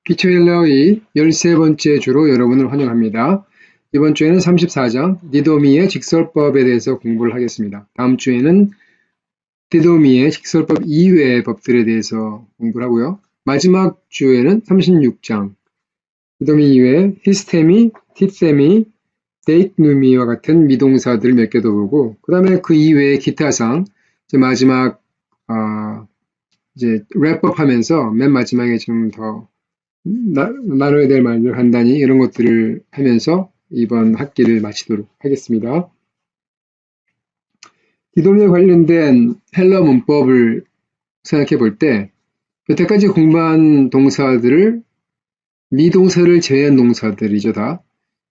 피처헬러의 13번째 주로 여러분을 환영합니다. 이번 주에는 34장 디도미의 직설법에 대해서 공부를 하겠습니다. 다음 주에는 디도미의 직설법 이외의 법들에 대해서 공부를 하고요. 마지막 주에는 36장 디도미 이외에 히스테미, 티세미, 데이트누미와 같은 미동사들 몇 개 더 보고 그 다음에 그 이외의 기타상 마지막 이제 랩업 하면서 맨 마지막에 좀 더 나눠야 될 말들 간단히 이런 것들을 하면서 이번 학기를 마치도록 하겠습니다. 디도미에 관련된 헬러 문법을 생각해 볼 때 여태까지 공부한 동사들을 미동사를 제외한 동사들이죠 다.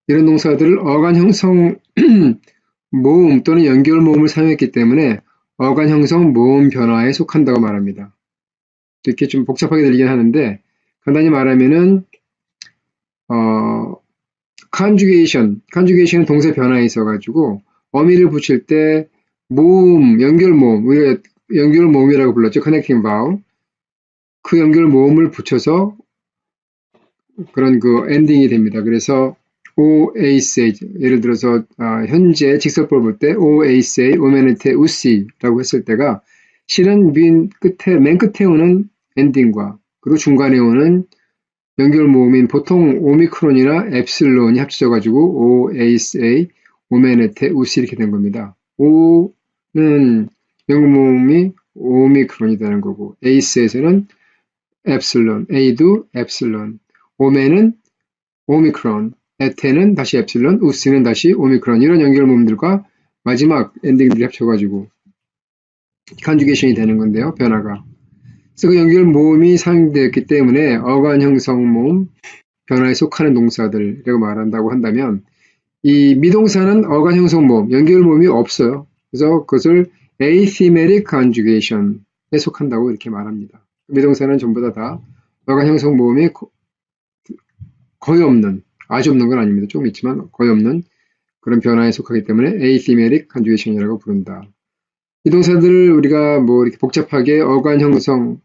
이런 동사들을 어간 형성 모음 또는 연결 모음을 사용했기 때문에 어간 형성 모음 변화에 속한다고 말합니다. 이렇게 좀 복잡하게 들리긴 하는데 간단히 말하면은 conjugation은 동사 변화에 있어가지고 어미를 붙일 때 모음, 연결 모음, 우리가 연결 모음이라고 불렀죠. connecting vowel. 그 연결 모음을 붙여서 그런 그 엔딩이 됩니다. 그래서 OACA, 예를 들어서 현재 직설법을 볼 때 OACA, 오메네테 우시라고 했을 때가 실은 맨 끝에 오는 엔딩과 그리고 중간에 오는 연결 모음인 보통 오미크론이나 엡실론이 합쳐져가지고 OACA, 오메네테 우시 이렇게 된 겁니다. O는 연결 모음이 오미크론이라는 거고 AC에서는 엡실론, A도 엡실론, 오메는 오미크론, 에테는 다시 엡실론, 우스는 다시 오미크론 이런 연결 모음들과 마지막 엔딩들이 합쳐가지고 컨주게이션이 되는 건데요. 변화가. 그래서 그 연결 모음이 사용되었기 때문에 어간 형성 모음 변화에 속하는 동사들이라고 말한다고 한다면 이 미동사는 어간 형성 모음, 연결 모음이 없어요. 그래서 그것을 athematic conjugation에 속한다고 이렇게 말합니다. 미동사는 전부 다 어간 형성 모음이 거의 없는, 아주 없는 건 아닙니다. 조금 있지만 거의 없는 그런 변화에 속하기 때문에 athematic conjugation이라고 부른다. 이 동사들을 우리가 뭐 이렇게 복잡하게 어간 형성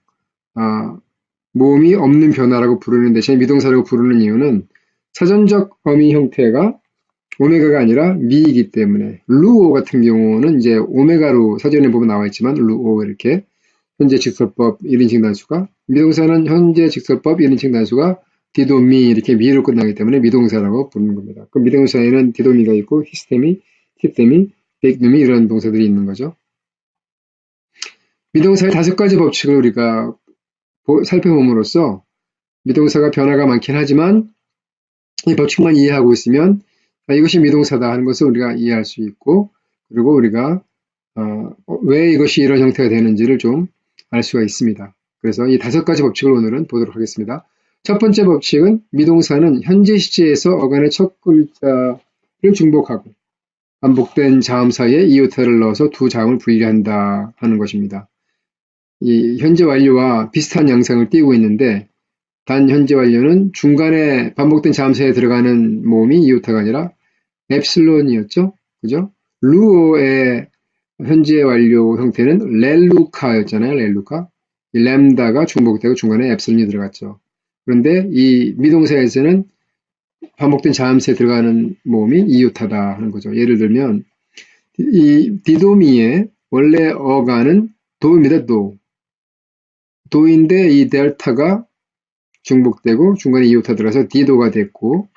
모음이 없는 변화라고 부르는 대신에 미동사라고 부르는 이유는 사전적 어미 형태가 오메가가 아니라 미이기 때문에 루오 같은 경우는 이제 오메가로 사전에 보면 나와 있지만 루오 이렇게 현재 직설법 1인칭 단수가 미동사는 현재 직설법 1인칭 단수가 디도미 이렇게 미로 끝나기 때문에 미동사라고 부르는 겁니다. 그 미동사에는 디도미가 있고 히스테미, 티테미, 데이트누미 이런 동사들이 있는 거죠. 미동사의 5가지 법칙을 우리가 살펴봄으로써 미동사가 변화가 많긴 하지만 이 법칙만 이해하고 있으면 이것이 미동사다 하는 것을 우리가 이해할 수 있고 그리고 우리가 왜 이것이 이런 형태가 되는지를 좀 알 수가 있습니다. 그래서 이 5가지 법칙을 오늘은 보도록 하겠습니다. 첫 번째 법칙은 미동사는 현재 시제에서 어간의 첫 글자를 중복하고 반복된 자음 사이에 이오타를 넣어서 두 자음을 분리한다 하는 것입니다. 이 현재 완료와 비슷한 양상을 띄고 있는데 단 현재 완료는 중간에 반복된 자음 사이에 들어가는 모음이 이오타가 아니라 엡실론이었죠. 그죠? 루오의 현재 완료 형태는 렐루카였잖아요. 렐루카. 이 램다가 중복되고 중간에 엡실론이 들어갔죠. 그런데 이 미동사에서는 반복된 자음 사이에 들어가는 모음이 이오타다 하는 거죠. 예를 들면 이 디도미의 원래 어간은 도입니다. 도인데 이 델타가 중복되고 중간에 이오타 들어가서 디도가 됐고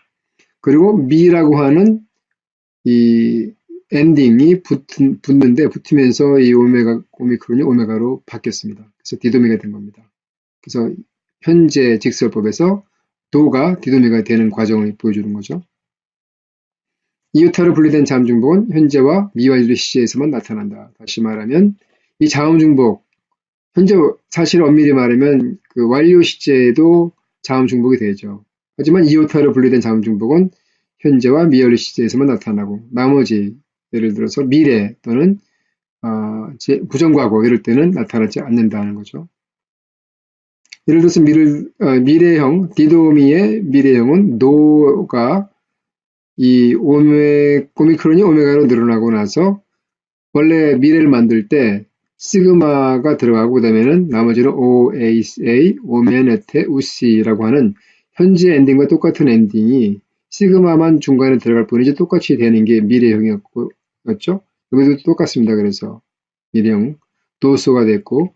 그리고 미라고 하는 이 엔딩이 붙으면서 이 오미크론이 오메가로 바뀌었습니다. 그래서 디도미가 된 겁니다. 그래서 현재 직설법에서 도가 디도미가 되는 과정을 보여주는 거죠. 이오타로 분리된 자음 중복은 현재와 미완료 시제에서만 나타난다. 다시 말하면 이 자음 중복 현재 사실 엄밀히 말하면 그 완료 시제에도 자음 중복이 되죠. 하지만 이오타로 분리된 자음 중복은 현재와 미완료 시제에서만 나타나고 나머지 예를 들어서 미래 또는 부정과거 이럴 때는 나타나지 않는다는 거죠. 예를 들어서 미래형 디도미의 미래형은 노가 이 오미크론이 오메가로 늘어나고 나서 원래 미래를 만들 때 시그마가 들어가고 그다음에는 나머지는 OACA, 오메네테, 우시라고 하는 현재 엔딩과 똑같은 엔딩이 시그마만 중간에 들어갈 뿐이지 똑같이 되는 게 미래형이었죠. 여기도 똑같습니다. 그래서 미래형 도소가 됐고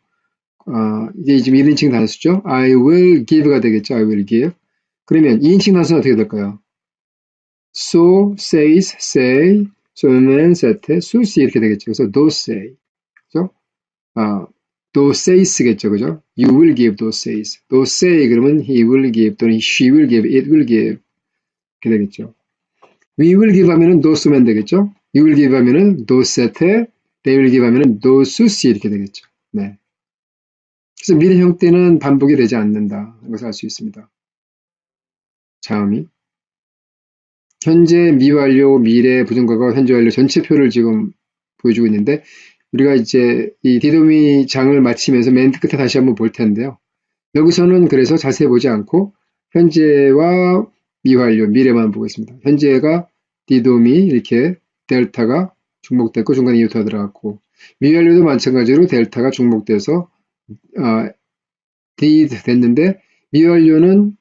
이제 지금 1인칭 단수죠. I will give가 되겠죠. I will give. 그러면 2인칭 단수는 어떻게 될까요? So, says, say, so는 set, su시 이렇게 되겠죠. 그래서 do say. 그죠? do says겠죠. 그죠? You will give those says. do say 그러면 he will give 또는 she will give, it will give. 이렇게 되겠죠. we will give 하면은 do 쓰면 되겠죠. you will give 하면은 do set, they will give 하면은 do su시 이렇게 되겠죠. 네. 그래서 미래형 때는 반복이 되지 않는다. 하는 것을 알 수 있습니다. 자음이. 현재 미완료, 미래, 부정과거, 현재 완료 전체 표를 지금 보여주고 있는데 우리가 이제 이 디도미 장을 마치면서 맨 끝에 다시 한번 볼 텐데요. 여기서는 그래서 자세히 보지 않고 현재와 미완료, 미래만 보고 있습니다. 현재가 디도미 이렇게 델타가 중복됐고 중간에 이오타가 들어갔고 미완료도 마찬가지로 델타가 중복돼서 did 됐는데 미완료는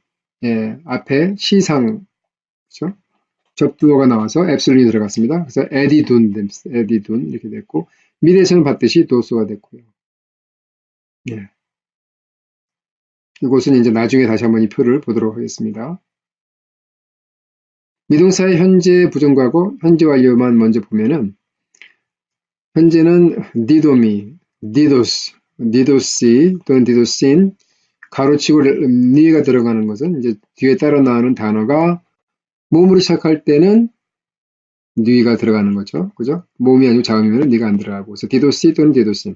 앞에 시상 그렇죠? 접두어가 나와서 앱솔ют이 들어갔습니다. 그래서 에디둔 이렇게 됐고 미래에서는 봤듯이 도수가 됐고요. 예. 이것은 이제 나중에 다시 한번 이 표를 보도록 하겠습니다. 미동사의 현재 부정과거, 현재 완료만 먼저 보면은 현재는 디도미, 디도스, 디도시 또는 디도신 가로치고 니가 들어가는 것은 이제 뒤에 따라 나오는 단어가 몸으로 시작할 때는 니가 들어가는 거죠. 그죠? 몸이 아니고 자음이면 니가 안 들어가고. 그래서 디도시 또는 디도신.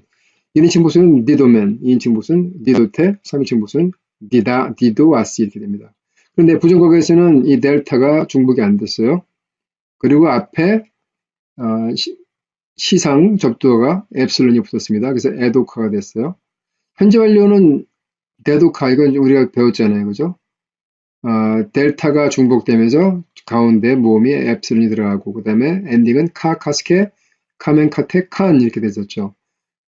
1인칭 보수는 디도맨, 2인칭 보수는 디도테, 3인칭 보수는 디다, 디도아시 이렇게 됩니다. 그런데 부정과거에서는 이 델타가 중복이 안 됐어요. 그리고 앞에 시상 접두어가 엡실론이 붙었습니다. 그래서 에도카가 됐어요. 현재 완료는 데도카, 이건 우리가 배웠잖아요. 그죠? 델타가 중복되면서 가운데 모음이 엡실론이 들어가고 그 다음에 엔딩은 카스케, 카멘카테, 칸 이렇게 됐었죠.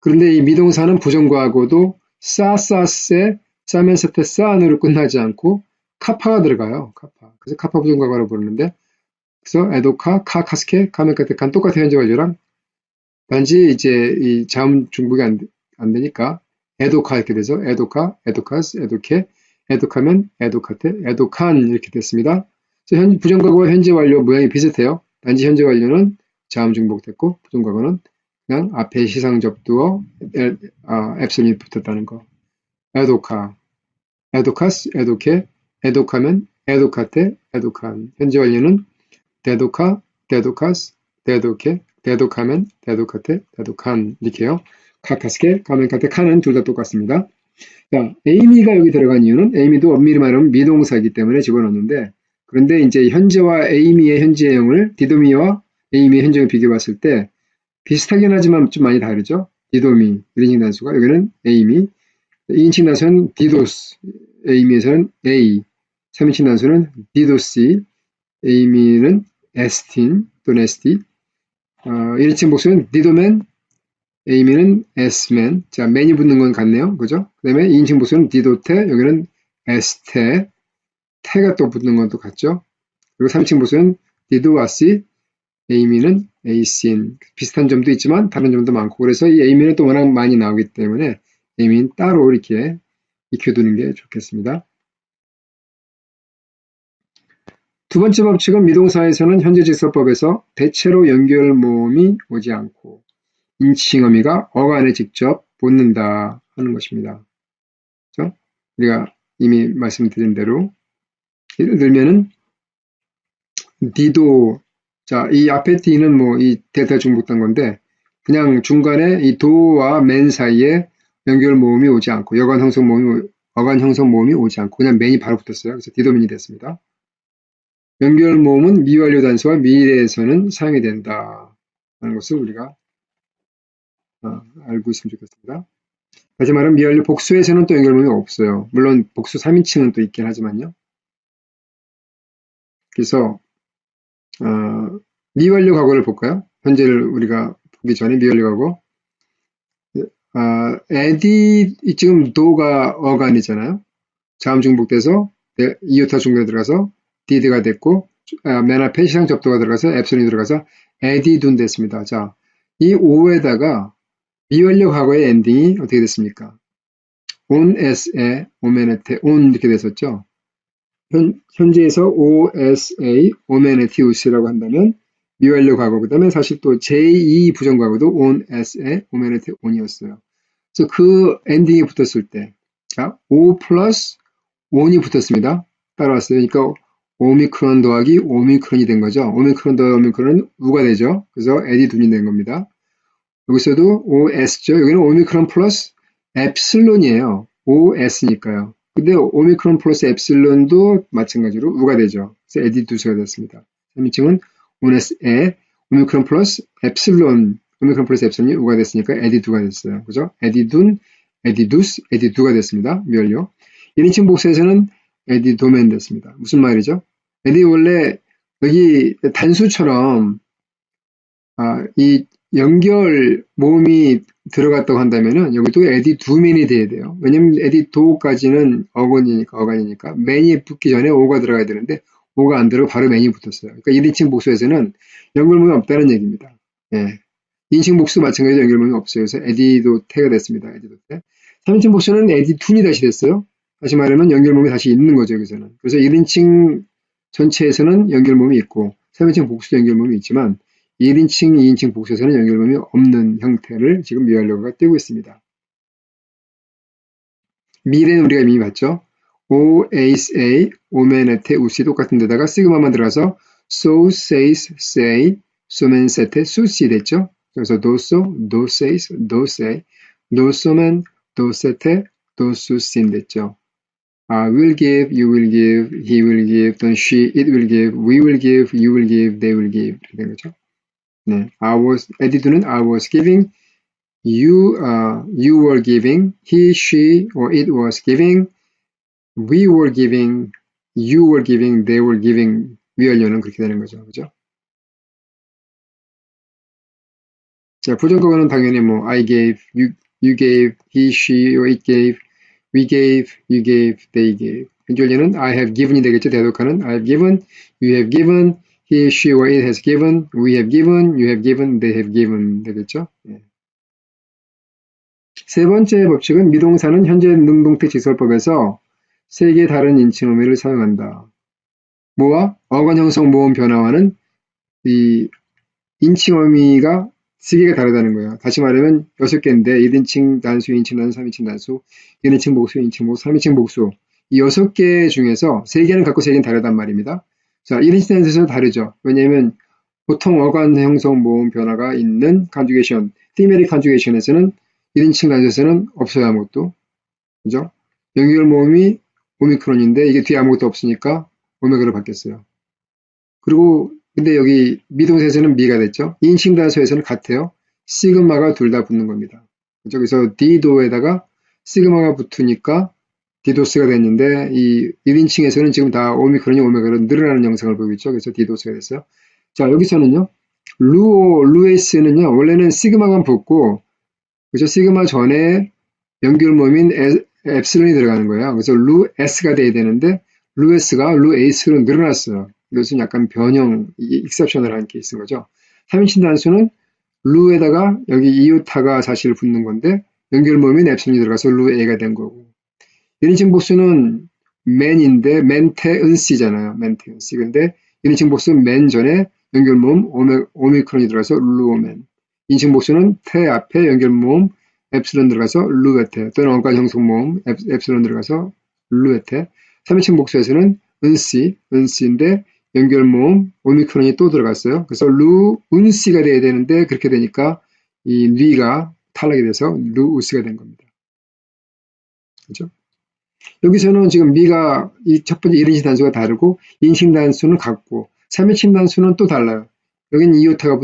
그런데 이 미동사는 부정과거도 싸싸세, 싸면서테 싸안으로 끝나지 않고 카파가 들어가요. 카파. 그래서 카파 부정과거로 부르는데 그래서 에도카, 카스케, 카멘카테, 칸 똑같은 현재 완료랑 단지 이제 이 자음 중복이 안 되니까 에도카 이렇게 돼서 에도카, 에도카스, 에도케, 에도카면 에도카테, 에도칸 이렇게 됐습니다. 부정과거와 현재 완료 모양이 비슷해요. 단지 현재 완료는 자음 중복됐고 부정과거는 그냥 앞에 시상 접두어 엡솔이 붙었다는 거. 에도카, 에도카스, 에도케, 에도카면 에도카테, 에도칸. 현재 완료는 데도카, 데도카스, 데도케, 데도카면 데도카테, 데도칸 이렇게요. 카카스케, 카멘카테, 칸은 둘 다 똑같습니다. 자, 에이미가 여기 들어간 이유는 에이미도 엄밀히 말하면 미동사이기 때문에 집어넣는데 그런데 이제 현재와 에이미의 현재형을 디도미와 에이미의 현재형을 비교해 봤을 때 비슷하긴 하지만 좀 많이 다르죠. 디도미, 1인칭 단수가 여기는 에이미, 2인칭 단수는 디도스, 에이미에서는 A, 3인칭 단수는 디도시, 에이미는 에스틴 또는 에스티, 1인칭 복수는 디도맨, 에이미는 에스맨. 자, 맨이 붙는 건 같네요. 그죠? 그 다음에 2인칭 복수는 디도테, 여기는 에스테, 테가 또 붙는 건 또 같죠? 그리고 3인칭 복수는 디도아시, 에이미는 에이신. 비슷한 점도 있지만 다른 점도 많고 그래서 이 에이미는 또 워낙 많이 나오기 때문에 에이미는 따로 이렇게 익혀두는 게 좋겠습니다. 두 번째 법칙은 미동사에서는 현재직서법에서 대체로 연결모음이 오지 않고 인칭어미가 어간에 직접 붙는다 하는 것입니다. 그렇죠? 우리가 이미 말씀드린 대로 예를 들면은 디도 자, 이 앞에 D는 뭐 이 델타 중복된 건데 그냥 중간에 이 도와 맨 사이에 연결 모음이 오지 않고 어간 형성 모음이 오지 않고 그냥 맨이 바로 붙었어요. 그래서 디도민이 됐습니다. 연결 모음은 미완료 단수와 미래에서는 사용이 된다 하는 것을 우리가 알고 있으면 좋겠습니다. 다시 말하면 미완료 복수에서는 또 연결 모음이 없어요. 물론 복수 3인칭은 또 있긴 하지만요. 그래서 미완료 과거를 볼까요? 현재를 우리가 보기 전에 미완료 과거. 에디 지금 도가 어간이잖아요. 자음 중복돼서 이오타 중간에 들어가서 did가 됐고, 맨 앞에 시상 접두가 들어가서 앱슨이 들어가서 에디둔 됐습니다. 자, 이 5에다가 미완료 과거의 엔딩이 어떻게 됐습니까? on s에 오메네테 on 이렇게 됐었죠. 현재에서 osa 오메네티 우스라고 한다면 미완료 과거, 그 다음에 사실 또 제2 부정 과거도 on s에 오메네테 on이었어요. 그래서 그 엔딩이 붙었을 때, 자, o 플러스 on이 붙었습니다. 따라왔어요. 그러니까 오미크론 더하기 오미크론이 된 거죠. 오미크론 더하기 오미크론은 우가 되죠. 그래서 에디둔이 된 겁니다. 여기서도 OS죠. 여기는 오미크론 플러스 엡실론이에요. OS니까요. 근데 오미크론 플러스 엡실론도 마찬가지로 우가 되죠. 그래서 에디두스가 됐습니다. 3인칭은 ONS에 오미크론 플러스 엡실론, 오미크론 플러스 엡실론이 우가 됐으니까 에디두가 됐어요. 그죠? 에디둔, 에디두스, 에디두가 됐습니다. 미완료. 1인칭 복수에서는 에디도멘 됐습니다. 무슨 말이죠? 에디 원래 여기 단수처럼 이 연결 모음이 들어갔다고 한다면은 여기도 에디두맨이 돼야 돼요. 왜냐면 에디도까지는 어간이니까 맨이 붙기 전에 오가 들어가야 되는데 오가 안 들어가고 바로 맨이 붙었어요. 그러니까 1인칭 복수에서는 연결 모음이 없다는 얘기입니다. 예. 2인칭 복수 마찬가지로 연결 모음이 없어요. 그래서 에디도테가 됐습니다. 에디도테. 3인칭 복수는 에디툰이 다시 됐어요. 다시 말하면 연결 모음이 다시 있는 거죠. 여기서는. 그래서 1인칭 전체에서는 연결 모음이 있고 3인칭 복수도 연결 모음이 있지만 1인칭, 2인칭 복수에서는 연결범위 없는 형태를 지금 미완료가 띄고 있습니다. 미래는 우리가 이미 봤죠. O, ace, a, 오메네테, 우시 똑같은 데다가 시그마만 들어가서 so, says, say, somen, sete, su시 됐죠. 그래서 do, so, do, says, do, say, do, somen, do, sete, do, susin 됐죠. will give, you will give, he will give, then she, it will give, we will give, you will give, they will give 이렇게 된 거죠. 네, 에디두는 I was giving, you were giving, he, she, or it was giving, we were giving, you were giving, they were giving, 미완료는 그렇게 되는 거죠. 그죠? 자, 부정격어는 당연히 뭐, I gave, you gave, he, she, or it gave, we gave, you gave, they gave. 현존리는 I have given이 되겠죠. 대독하는 I have given, you have given, he, she, or it has given, we have given, you have given, they have given 되겠죠. 예. 세 번째 법칙은 미동사는 현재 능동태 지설법에서 세 개의 다른 인칭 어미를 사용한다. 뭐와 어간 형성 모음 변화와는 이 인칭 어미가 세 개가 다르다는 거예요. 다시 말하면 6개인데 1인칭 단수, 2인칭 단수, 3인칭 단수, 1인칭 복수, 2인칭 복수, 3인칭 복수 이 6개 중에서 3개는 같고 3개는 다르단 말입니다. 자, 1인칭 단수에서 다르죠. 왜냐하면 보통 어간 형성 모음 변화가 있는 컨주게이션, thematic 컨주게이션에서는 1인칭 단수에서는 없어요. 아무것도. 그죠? 연결 모음이 오미크론인데 이게 뒤에 아무것도 없으니까 오메가로 바뀌었어요. 그리고 근데 여기 미동사에서는 미가 됐죠. 2인칭 단수에서는 같아요. 시그마가 둘 다 붙는 겁니다. 그죠? 그래서 디도에다가 시그마가 붙으니까 디도스가 됐는데 이 1인칭에서는 지금 다 오미크론이 오메가로 늘어나는 형상을 보이고 있죠. 그래서 디도스가 됐어요. 자, 여기서는요. 루에스는요. 원래는 시그마만 붙고 그죠? 시그마 전에 연결 모음인 엡실론이 들어가는 거예요. 그래서 루에스가 돼야 되는데 루에스가 루에이스로 늘어났어요. 이것은 약간 변형, 익셉션을 한 케이스인 거죠. 3인칭 단수는 루에다가 여기 이오타가 사실 붙는 건데 연결 모음인 엡실론이 들어가서 루에가 된 거고 1인칭 복수는 맨인데 맨테 은씨잖아요. 맨테 은씨. 근데 1인칭 복수는 맨 전에 연결 모음 오미크론이 들어가서 루오맨. 2인칭 복수는 테 앞에 연결 모음 엡실론 들어가서 루에테 또는 어간 형성 모음 엡실론 들어가서 루에테. 3인칭 복수에서는 은씨인데 연결 모음 오미크론이 또 들어갔어요. 그래서 은씨가 돼야 되는데 그렇게 되니까 이 리가 탈락이 돼서 루우스가 된 겁니다. 그죠? 여기서는 지금 미가 이 첫 번째 1인칭 단수가 다르고 2인칭 단수는 같고 3인칭 단수는 또 달라요. 여기는 이오타가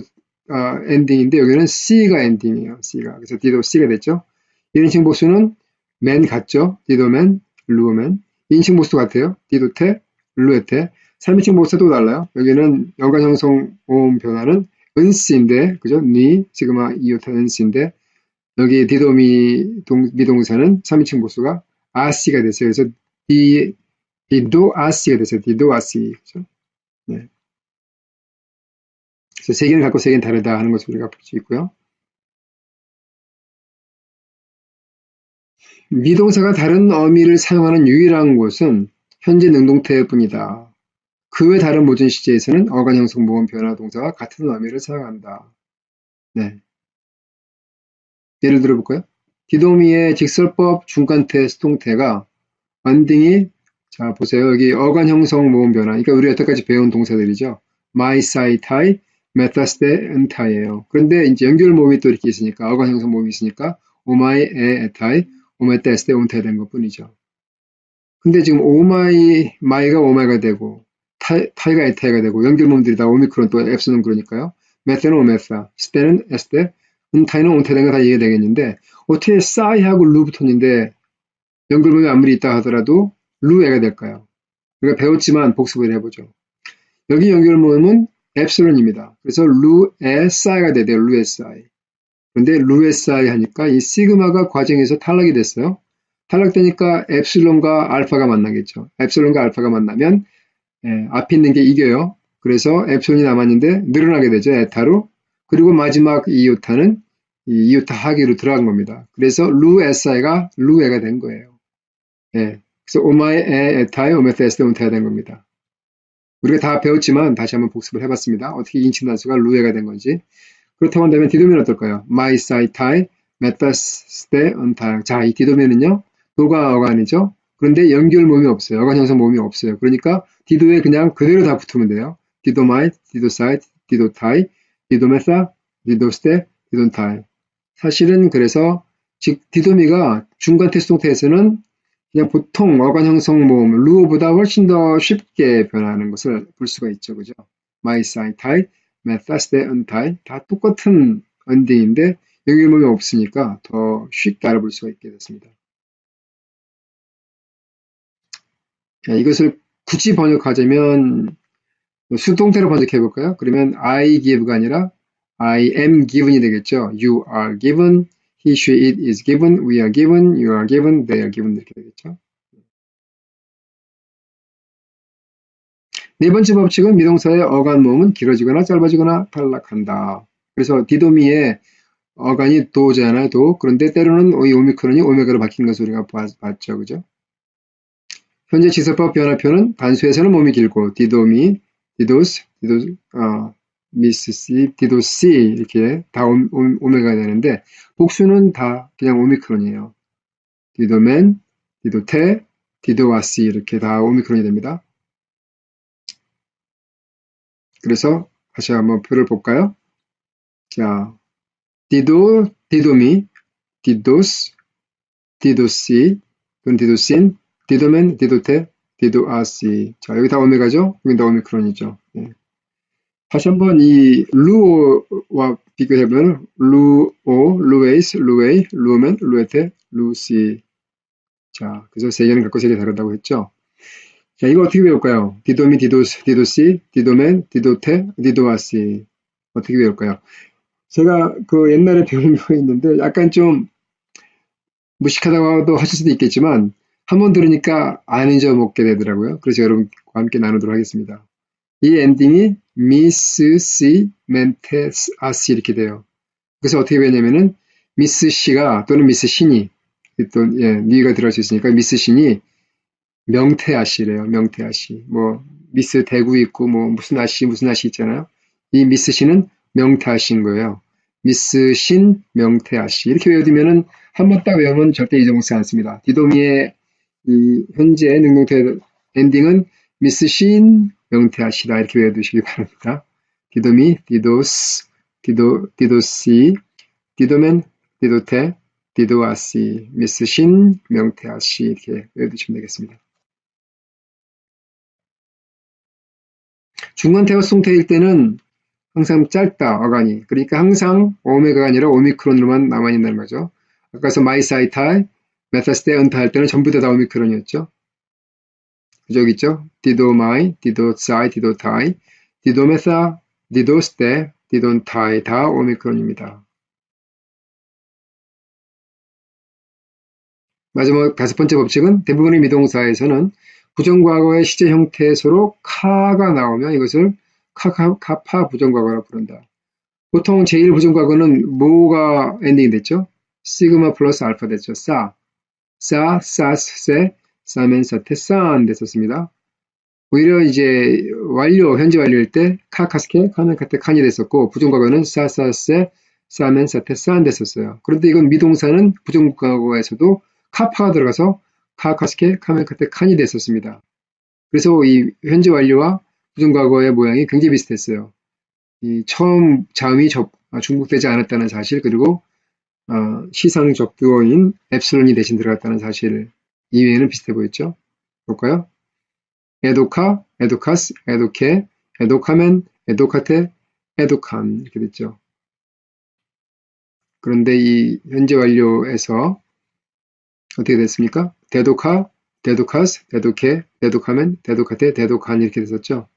엔딩인데 여기는 C가 엔딩이에요. C가. 그래서 디도 C가 됐죠. 1인칭 복수는 맨 같죠. 디도맨, 루어맨. 2인칭 복수도 같아요. 디도테, 루에테. 3인칭 복수도 달라요. 여기는 연관 형성 모음 변화는 은씨인데 그죠? 니, 시그마, 이오타 은씨인데 여기 디도 미동사는 3인칭 복수가 아씨가 됐어요. 그래서 디도아시가 됐어요. 디도아시. 그죠? 네. 그래서 세 개는 같고 세 개는 다르다 하는 것을 우리가 볼 수 있고요. 미동사가 다른 어미를 사용하는 유일한 곳은 현재 능동태뿐이다. 그 외 다른 모든 시제에서는 어간 형성 모음 변화 동사와 같은 어미를 사용한다. 네. 예를 들어볼까요? 디도미의 직설법 중간태 수동태가 언딩이 자 보세요. 여기 어간 형성 모음 변화. 그러니까 우리 여태까지 배운 동사들이죠. my, sci, tie, 메타스 대 은타예요. 그런데 이제 연결 모음이 또 이렇게 있으니까 어간 형성 모음이 있으니까 오마이, 에, 에타이, 오메타스 대 은타이 된 것뿐이죠. 근데 지금 오마이, 마이가 오마이가 되고 타이가 에타이가 되고 연결 모음들이 다 오미크론 또 엡스는 그러니까요. 메테는 오메사, 스테는 에스테, 은타이는 은타이 된 거 다 이해되겠는데 어떻게 싸이하고 루 붙었는데 연결문이 아무리 있다 하더라도 루에가 될까요? 우리가 배웠지만 복습을 해보죠. 여기 연결문은 엡실론입니다. 그래서 루에사이가 돼요. 루에사이. 그런데 루에사이 하니까 이 시그마가 과정에서 탈락이 됐어요. 탈락되니까 엡실론과 알파가 만나겠죠. 엡실론과 알파가 만나면 앞에 있는 게 이겨요. 그래서 엡실론이 남았는데 늘어나게 되죠. 에타로. 그리고 마지막 이오타는 이 이오타 하기로 들어간 겁니다. 그래서 루에사이가 루에가 된 거예요. 예. 그래서 오마에 에타에 오메테스테 온타야 된 겁니다. 우리가 다 배웠지만 다시 한번 복습을 해봤습니다. 어떻게 인칭 단수가 루에가 된 건지. 그렇다고 한다면 디도미는 어떨까요? 마이 사이타이 메타스테 온타. 자, 이 디도미는요. 도가 어간이죠. 그런데 연결 모음이 없어요. 어간 형성 모음이 없어요. 그러니까 디도에 그냥 그대로 다 붙으면 돼요. 디도마이, 디도사이, 디도타이, 디도메사, 디도스테, 디돈타이. 사실은 그래서 즉 디도미가 중간 테스통태에서는 그냥 보통 어간 형성 모음 루어보다 훨씬 더 쉽게 변하는 것을 볼 수가 있죠. 그죠? my, side, tie, methods, untie 다 똑같은 언딩인데 연결모음이 없으니까 더 쉽게 알아볼 수가 있게 됐습니다. 자, 이것을 굳이 번역하자면 수동태로 번역해 볼까요? 그러면 I give가 아니라 I am given이 되겠죠. You are given, he, she, it is given, we are given, you are given, they are given 이렇게 되겠죠. 네 번째 법칙은 미동사의 어간 모음은 길어지거나 짧아지거나 탈락한다. 그래서 디도미의 어간이 도잖아요, 도. 그런데 때로는 이 오미크론이 오메가로 바뀐 것을 우리가 봤죠, 그죠? 현재 지서법 변화표는 단수에서는 몸이 길고 디도미, 디도스, 미스 씨, 디도씨 이렇게 다 오메가가 되는데 복수는 다 그냥 오미크론이에요. 디도맨, 디도테, 디도와씨 이렇게 다 오미크론이 됩니다. 그래서 다시 한번 표를 볼까요? 자, 디도, 디도미, 디도스, 디도시, 또는 디도신, 디도맨, 디도테, 디도아시. 자, 여기 다 오메가죠? 여기 다 오미크론이죠. 예. 다시 한번 이 루오와 비교해보면 루오, 루에이스, 루에이, 루오맨, 루에테, 루시. 자, 그래서 세 개는 갖고 세 개 다르다고 했죠. 자, 이거 어떻게 배울까요? 디도미, 디도스, 디도시, 디도맨, 디도테, 디도아시. 어떻게 배울까요? 제가 그 옛날에 배운 거 있는데 약간 좀 무식하다고 하실 수도 있겠지만 한번 들으니까 안 잊어먹게 되더라고요. 그래서 여러분과 함께 나누도록 하겠습니다. 이 엔딩이 미스 시 멘테스 아시 이렇게 돼요. 그래서 어떻게 되냐면은 미스 시가 또는 미스 신이 또 니가 들어갈 수 있으니까 미스 신이 명태아시래요. 명태아시. 뭐 미스 대구 있고 뭐 무슨 아시 있잖아요. 이 미스 신은 명태아시인 거예요. 미스 신 명태아시 이렇게 외워두면은 한번 딱 외우면 절대 잊어먹지 않습니다. 디도미의 이 현재 능동태 엔딩은 미스 신 명태아시다 이렇게 외워두시기 바랍니다. 디도미, 디도스, 디도시, 디도맨, 디도테, 디도아시, 미스 신 명태아시 이렇게 외워두시면 되겠습니다. 중간태와 수동태일 때는 항상 짧다, 어간이. 그러니까 항상 오메가가 아니라 오미크론으로만 남아있는 거죠. 아까서 마이사이타이, 메타스테, 은타 할 때는 전부 다 오미크론이었죠. 그죠, 여기 있죠? 디도마이, 디도사이, 디도타이, 디도메사, 디도스테, 디돈타이 다 오미크론입니다. 마지막 다섯 번째 법칙은 대부분의 미동사에서는 부정과거의 시제 형태소로 카가 나오면 이것을 카파 부정과거라고 부른다. 보통 제1 부정과거는 뭐가 엔딩이 됐죠? 시그마 플러스 알파 됐죠. 사스, 사멘, 사테, 산 됐었습니다. 오히려 이제 현재 완료일 때 카카스케, 카멘, 카테, 칸이 됐었고 부정과거는 사세, 사멘, 사테, 산 됐었어요. 그런데 이건 미동사는 부정과거에서도 카파가 들어가서 카카스케, 카멘, 카테, 칸이 됐었습니다. 그래서 이 현재 완료와 부정과거의 모양이 굉장히 비슷했어요. 이 처음 자음이 중복되지 않았다는 사실, 그리고 시상 접두어인 엡실론이 대신 들어갔다는 사실 이외에는 비슷해 보였죠. 볼까요? 에도카, 에도카스, 에도케, 에도카멘, 에도카테, 에도칸 이렇게 됐죠. 그런데 이 현재 완료에서 어떻게 됐습니까? 데도카, 데도카스, 데도케, 데도카멘, 데도카테, 데도칸 이렇게 됐었죠.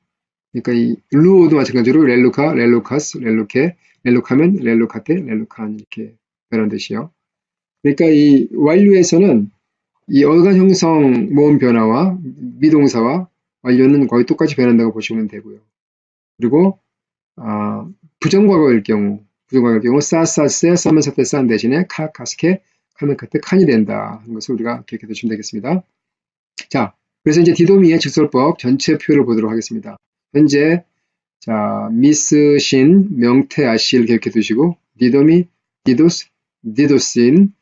그러니까 이 루어도 마찬가지로 렐루카, 렐루카스, 렐루케, 렐루카멘, 렐루카테, 렐루칸 이렇게 변환듯이요. 그러니까 이 완료에서는 이 어간 형성 모음 변화와 미동사와 완료는 거의 똑같이 변한다고 보시면 되고요. 그리고 부정과거일 경우 싸싸세, 싸면사테, 싼 대신에 카스케, 카멘카테, 칸이 된다 하는 것을 우리가 기억해 두시면 되겠습니다. 자, 그래서 이제 디도미의 직설법 전체 표를 보도록 하겠습니다. 현재 자, 미스, 신, 명태, 아씨를 기억해 두시고 디도미, 디도스, 디도신,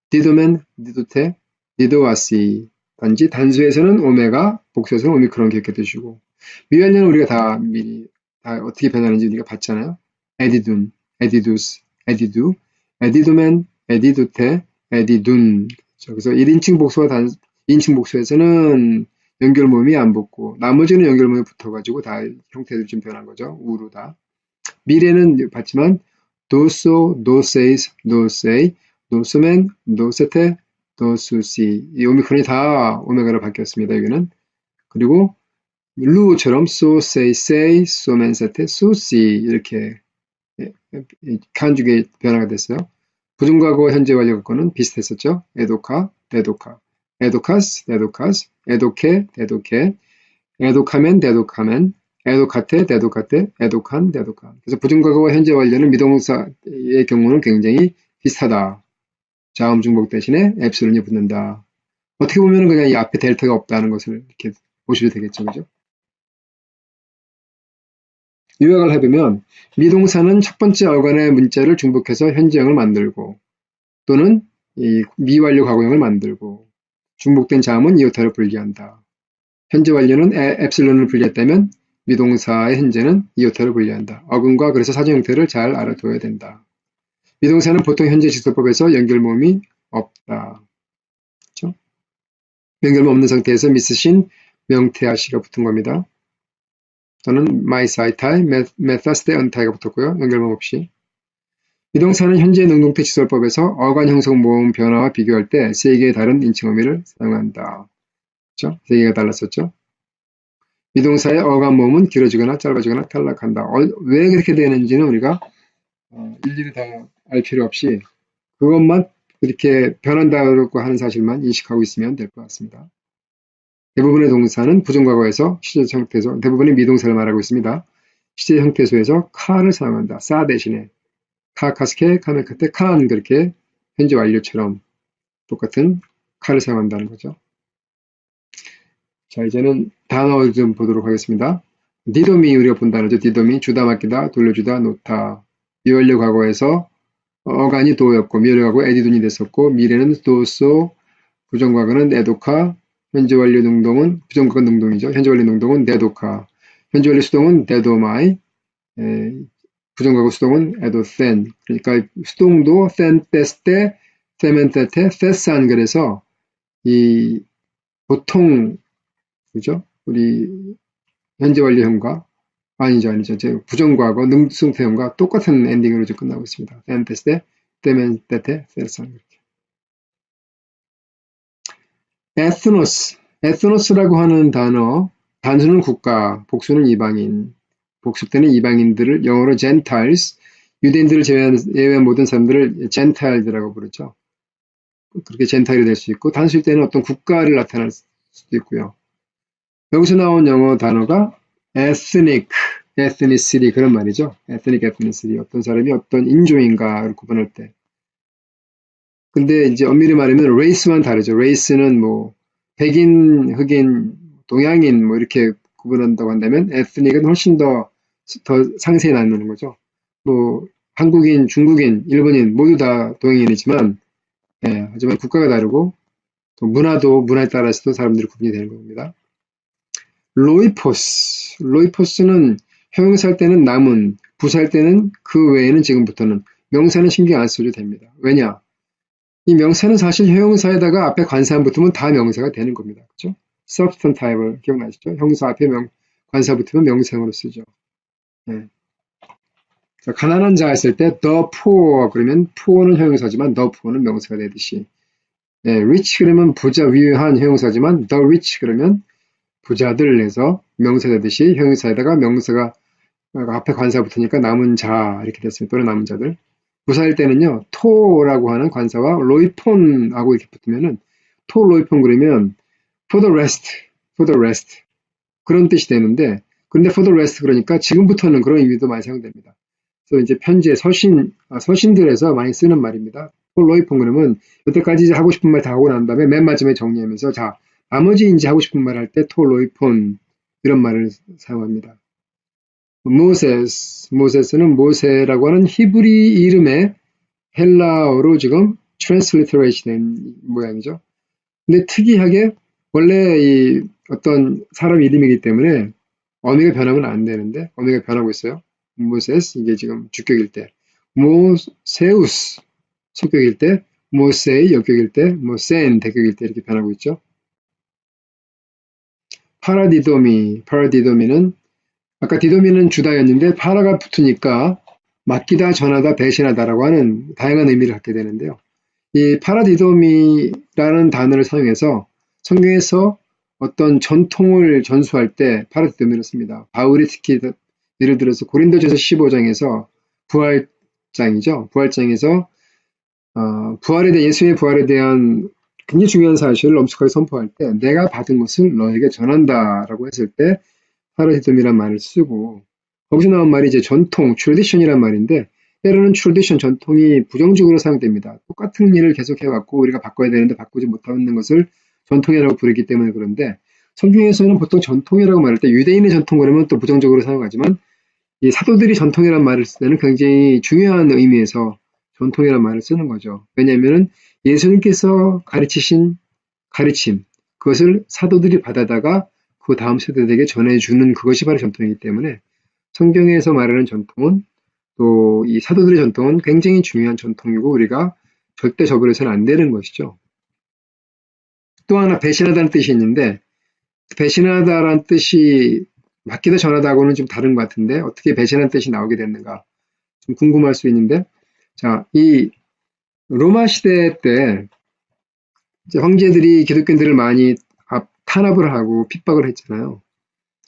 디도멘, 디도테, 디도아시 단지 단수에서는 오메가, 복수에서는 오미크론 기억해 두시고 미완료는 우리가 다 미리 어떻게 변하는지 우리가 봤잖아요. 에디둔, 에디두스, 에디두, 에디도멘, 에디두테, 에디둔. 그래서 1인칭 복수와 2인칭 복수에서는 연결모음이 안 붙고 나머지는 연결모음이 붙어가지고 다 형태들이 좀 변한 거죠. 우루다. 미래는 봤지만 도소, 노세이스, 노세이, 노스맨, 노세테, 노수시. 이 오미크론이 다 오메가로 바뀌었습니다. 여기는. 그리고 루처럼 so, say, so, man, 세테, so, see 이렇게 간주의 변화가 됐어요. 부정과거 현재 완료 갖고는 비슷했었죠. 에도카, 데도카, 에도카스, 데도카스, 에도케, 데도케, 에도카멘, 데도카멘, 에도카테, 데도카테, 에도칸, 데도칸. 그래서 부정과거와 현재 완료는 미동사의 경우는 굉장히 비슷하다. 자음 중복 대신에 엡실론이 붙는다. 어떻게 보면 그냥 이 앞에 델타가 없다는 것을 이렇게 보셔도 되겠죠. 그죠? 요약을 해보면 미동사는 첫 번째 어간의 문자를 중복해서 현재형을 만들고 또는 이 미완료 과거형을 만들고 중복된 자음은 이오타를 분리한다. 현재 완료는 엡실론을 분리했다면 미동사의 현재는 이오타를 분리한다. 어근과 그래서 사전 형태를 잘 알아둬야 된다. 미동사는 보통 현재 직설법에서 연결모음이 없다. 그렇죠? 연결모음 없는 상태에서 미스신, 명태아시가 붙은 겁니다. 또는 마이사이타이, 메타스테 언타이가 붙었고요. 연결모음 없이. 미동사는 현재 능동태 직설법에서 어간 형성 모음 변화와 비교할 때 세 개의 다른 인칭 어미를 사용한다. 그렇죠? 세 개가 달랐었죠. 미동사의 어간 모음은 길어지거나 짧아지거나 탈락한다. 왜 그렇게 되는지는 우리가 일일이 다 알 필요 없이 그것만 그렇게 변한다고 하는 사실만 인식하고 있으면 될 것 같습니다. 대부분의 동사는 부정과거에서 시제 형태소, 대부분의 미동사를 말하고 있습니다. 시제 형태소에서 카를 사용한다. 싸 대신에 카스케, 카메카테, 칸 그렇게 현재 완료처럼 똑같은 카를 사용한다는 거죠. 자, 이제는 단어 좀 보도록 하겠습니다. 디도미 우리가 본 단어죠. 디도미 주다 맡기다 돌려주다 놓다. 미완료 과거에서 어간이 도였고 미완료 과거 에디둔이 됐었고 미래는 도소 부정과거는 에도카 현재 완료 능동은 부정과거 능동이죠. 현재 완료 능동은 데도카 현재 완료 수동은 데도마이 부정과거 수동은 에도센 그러니까 수동도 센 테스테 세멘테테 세산 그래서 이 보통 그죠? 우리 현재 완료형과 아니죠. 부정과거 능수형과 똑같은 엔딩으로 지금 끝나고 있습니다. 펜테스테, 테멘테테, 셀산 이렇게. 에스노스라고 하는 단어, 단수는 국가, 복수는 이방인, 복습되는 이방인들을 영어로 Gentiles, 유대인들을 제외한 모든 사람들을 젠타일이라고 부르죠. 그렇게 젠타일이 될 수 있고 단수일 때는 어떤 국가를 나타낼 수도 있고요. 여기서 나온 영어 단어가 ethnic, ethnicity 그런 말이죠. ethnic, ethnicity. 어떤 사람이 어떤 인종인가를 구분할 때. 근데 이제 엄밀히 말하면 race만 다르죠. race는 뭐 백인, 흑인, 동양인 뭐 이렇게 구분한다고 한다면 ethnic은 훨씬 더 상세히 나누는 거죠. 뭐 한국인, 중국인, 일본인 모두 다 동양인이지만 하지만 국가가 다르고 또 문화에 따라서도 사람들이 구분이 되는 겁니다. 로이포스는 형용사할 때는 남은, 부사할 때는 그 외에는 지금부터는 명사는 신경 안 써도 됩니다. 왜냐? 이 명사는 사실 형용사에다가 앞에 관사 붙으면 다 명사가 되는 겁니다. 그렇죠? substantive 기억나시죠? 형용사 앞에 관사 붙으면 명사형으로 쓰죠. 예. 자, 가난한 자 했을 때 the poor 그러면 poor는 형용사지만 the poor는 명사가 되듯이 rich 그러면 부자 위한 형용사지만 the rich 그러면 부자들 해서 명사 되듯이 형용사에다가 명사가 앞에 관사 붙으니까 남은 자 이렇게 됐습니다. 또는 남은 자들. 부사일 때는요. 토라고 하는 관사와 로이폰하고 이렇게 붙으면은 토 로이폰 그러면 for the rest 그런 뜻이 되는데 근데 for the rest 그러니까 지금부터는 그런 의미도 많이 사용됩니다. 그래서 이제 편지에 서신들에서 많이 쓰는 말입니다. for 로이폰 그러면 여태까지 이제 하고 싶은 말 다 하고 난 다음에 맨 마지막에 정리하면서 자 나머지 이제 하고 싶은 말 할 때 토 로이폰 이런 말을 사용합니다. 모세스는 모세라고 하는 히브리 이름의 헬라어로 지금 트랜슬리터레이션 된 모양이죠. 근데 특이하게 원래 이 어떤 사람 이름이기 때문에 어미가 변하면 안 되는데 어미가 변하고 있어요. 모세스 이게 지금 주격일 때 모세우스 성격일 때 모세이 역격일 때 모센 대격일 때 이렇게 변하고 있죠. 파라디도미는 아까 디도미는 주다였는데 파라가 붙으니까 맡기다, 전하다, 배신하다라고 하는 다양한 의미를 갖게 되는데요. 이 파라디도미라는 단어를 사용해서 성경에서 어떤 전통을 전수할 때 파라디도미를 씁니다. 바울이 특히 예를 들어서 고린도전서 15장에서 부활장이죠. 부활장에서 예수의 부활에 대한 굉장히 중요한 사실을 엄숙하게 선포할 때 내가 받은 것을 너에게 전한다라고 했을 때 파라디돔이란 말을 쓰고 거기서 나온 말이 이제 전통, tradition이란 말인데 때로는 tradition, 전통이 부정적으로 사용됩니다. 똑같은 일을 계속해왔고 우리가 바꿔야 되는데 바꾸지 못하고 있는 것을 전통이라고 부르기 때문에 그런데 성경에서는 보통 전통이라고 말할 때 유대인의 전통 그러면 또 부정적으로 사용하지만 이 사도들이 전통이란 말을 쓸 때는 굉장히 중요한 의미에서 전통이란 말을 쓰는 거죠. 왜냐하면 예수님께서 가르치신 가르침, 그것을 사도들이 받아다가 그 다음 세대들에게 전해주는 그것이 바로 전통이기 때문에 성경에서 말하는 전통은 또 이 사도들의 전통은 굉장히 중요한 전통이고 우리가 절대 저버려서는 안 되는 것이죠. 또 하나 배신하다는 뜻이 있는데 배신하다라는 뜻이 맡기다 전하다하고는 좀 다른 것 같은데 어떻게 배신한 뜻이 나오게 됐는가 좀 궁금할 수 있는데 자, 이 로마 시대 때 이제 황제들이 기독교인들을 많이 탄압을 하고 핍박을 했잖아요.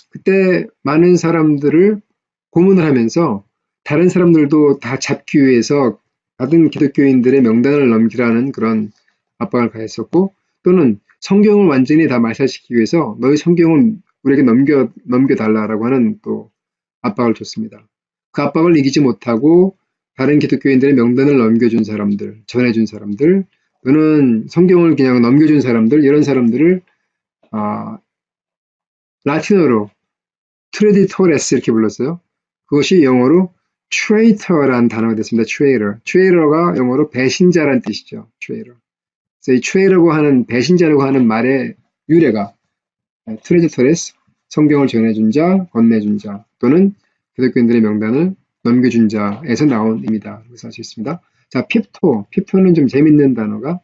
그때 많은 사람들을 고문을 하면서 다른 사람들도 다 잡기 위해서 다른 기독교인들의 명단을 넘기라는 그런 압박을 가했었고 또는 성경을 완전히 다 말살시키기 위해서 너희 성경을 우리에게 넘겨달라라고 하는 또 압박을 줬습니다. 그 압박을 이기지 못하고 다른 기독교인들의 명단을 넘겨준 사람들, 전해준 사람들, 또는 성경을 그냥 넘겨준 사람들, 이런 사람들을 라틴어로 트레디토레스 이렇게 불렀어요. 그것이 영어로 traitor라는 단어가 됐습니다. traitor가 영어로 배신자란 뜻이죠. traitor. 그래서 이 traitor라고 하는 배신자라고 하는 말의 유래가 트레디토레스, 성경을 전해준 자, 건네준 자, 또는 기독교인들의 명단을 넘겨준 자에서 나온 의미다. 그래서 할 수 있습니다. 자, 피프토는 좀 재밌는 단어가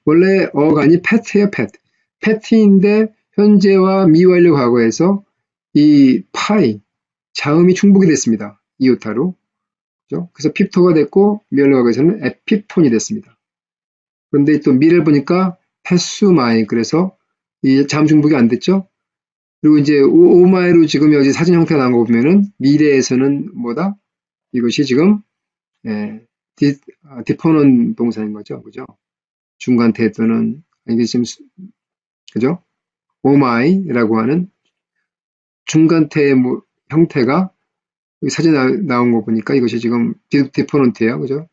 원래 어간이 패트예요, 패트. 패트인데 현재와 미완료 과거에서 이 파이, 자음이 충복이 됐습니다. 이오타로. 그죠? 그래서 피프토가 됐고 미완료 과거에서는 에피폰이 됐습니다. 그런데 또 미래를 보니까 패수마이, 그래서 이 자음 중복이 안 됐죠? 그리고 이제 오마이로 지금 여기 사진 형태가 나온 거 보면은 미래에서는 뭐다? 이것이 지금 디퍼넌 동사인 거죠. 그죠? 중간 태 또는 이게 지금 그죠? 오마이라고 하는 중간태의 형태가 사진에 나온 거 보니까 이것이 지금 디포넌트예요. 그죠?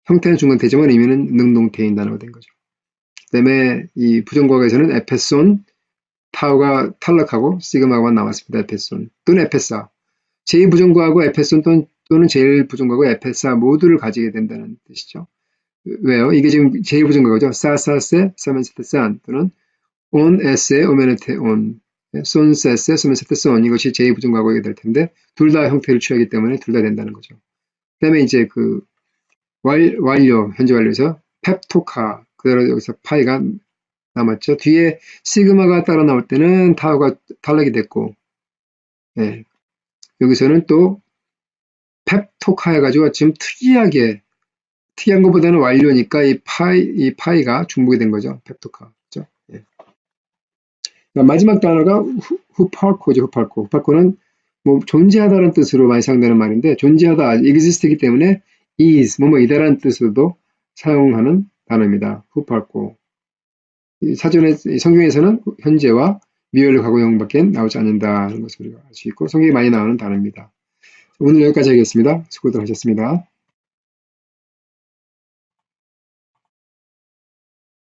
형태는 중간태지만 의미는 능동태인 단어가 된 거죠. 그 다음에 이 부정과거에서는 에페손, 타우가 탈락하고 시그마가 남았습니다. 에페손 또는 에페사. 제2부정과거 에페손 또는 제1부정과거 에페사 모두를 가지게 된다는 뜻이죠. 왜요? 이게 지금 제1부정과거죠. 사사세, 사멘세테산 또는 온, 에세, 오메네테, 온, 손세세, 소멘세테, 쏜 이것이 제2부정과거가 될 텐데 둘 다 형태를 취하기 때문에 둘 다 된다는 거죠. 그 다음에 이제 그 완료, 현재 완료에서 펩토카, 그대로 여기서 파이가 남았죠. 뒤에 시그마가 따라 나올 때는 타우가 탈락이 됐고, 예. 여기서는 또 펩토카 해가지고 지금 특이한 것보다는 완료니까 이 파이가 중복이 된 거죠. 펩토카. 그죠? 예. 마지막 단어가 후팔코죠. 후팔코. 후팔코는 뭐 존재하다라는 뜻으로 많이 사용되는 말인데 존재하다, exist이기 때문에 is, 이다라는 뜻으로도 사용하는 단어입니다. 후팔코. 사전에 성경에서는 현재와 미완료 과거형밖에 나오지 않는다는 것을 우리가 알 수 있고 성경에 많이 나오는 단어입니다. 오늘 여기까지 하겠습니다. 수고들 하셨습니다.